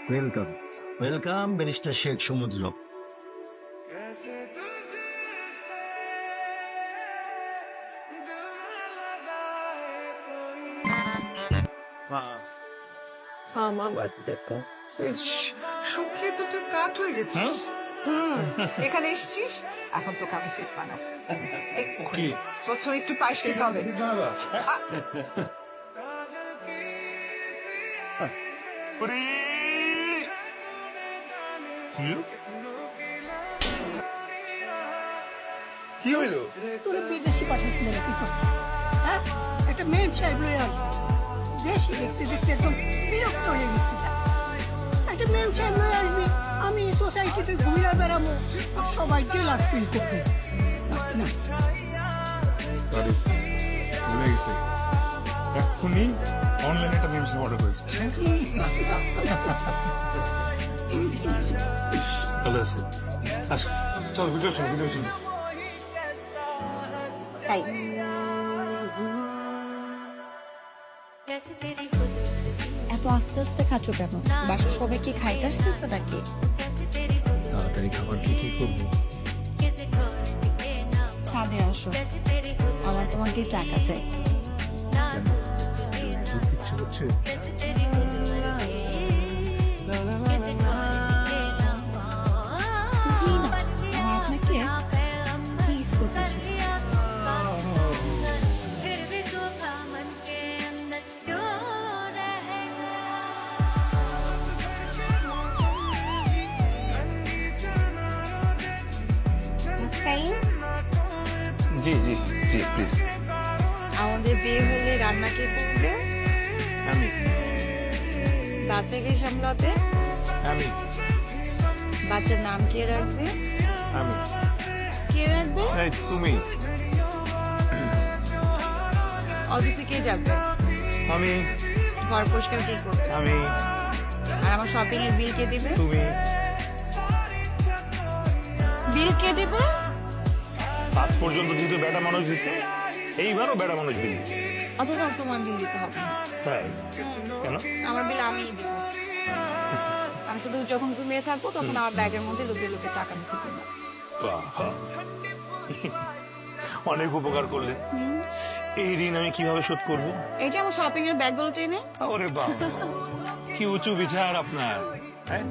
Welcome. Welcome barrister Sheikh সমুদ্র। আমার দেখো শুকিয়ে তো তুই কাঠ হয়ে গেছিস। এখানে এসছিস, এখন তোকে আমি ফিট বানাবো। প্রথম একটু পায়েস খেতে হবে। কি হইলো? তোরা বিদেশি পাঠাচ্ছিল না কি করতে? হ্যাঁ, একটা মেয়ে সাহেব লয়ে আসবে। দেশি দেখতে দেখতে একদম বিরক্ত হয়ে গেছি। একটা মেয়ে সাহেব লয়ে আসবি, আমি সোসাইটিতে ঘুমিয়ে বেড়াবো, আর সবাই জেলাস ফিল করবে। না, সরি, ভুলে গেছি। এক্ষুনি অনলাইনে একটা মিমস অর্ডার করেছি। ভালো আছে। আচ্ছা, চল ভিডিও শুনি, ভিডিও শুনি। তাই এত আস্তে আস্তে খাচ্ছ কেন? বাসার সবাই কি খাইতে আসতেছে নাকি? তাড়াতাড়ি খাবার কি করবো? ছাদে আসো, আমার তোমাকে টাকা চাই। ইচ্ছে হচ্ছে। জি না, আমার আপনাকে প্লিজ করতে চাই। জি জি জি প্লিজ। আমাদের বিয়ে হলে রান্না কে করবে? আমি বাচ্চাকে সামলাবে? আমি বাচ্চার নাম কে রাখবে? আমি কে রাখবে? এই তুমি। অফিসে কে যাবে? আমি ঘর পরিষ্কার কে করবে? আমি আর আমার শপিং এর বিল কে দিবে? তুমি। বিল কে দিবে? আজ পর্যন্ত যেহেতু বেটা মানুষ দিচ্ছে, এইবারও বেটা মানুষ দিল। আচ্ছা থাক, তোমার বিল দিতে হবে না। তাই কেন? আমার বিল আমিই দিব। আমি শুধু যখন ঘুমিয়ে থাকবো তখন আমার ব্যাগের মধ্যে লুকিয়ে লুকিয়ে টাকা ঢুকে দেবো। বাহ, অনেক উপকার করলে। এই ঋণ আমি কিভাবে শোধ করবো? এই যে আমার শপিং এর ব্যাগগুলো টেনে। ওরে বাবা, কি উঁচু বিচার আপনার। হ্যাঁ,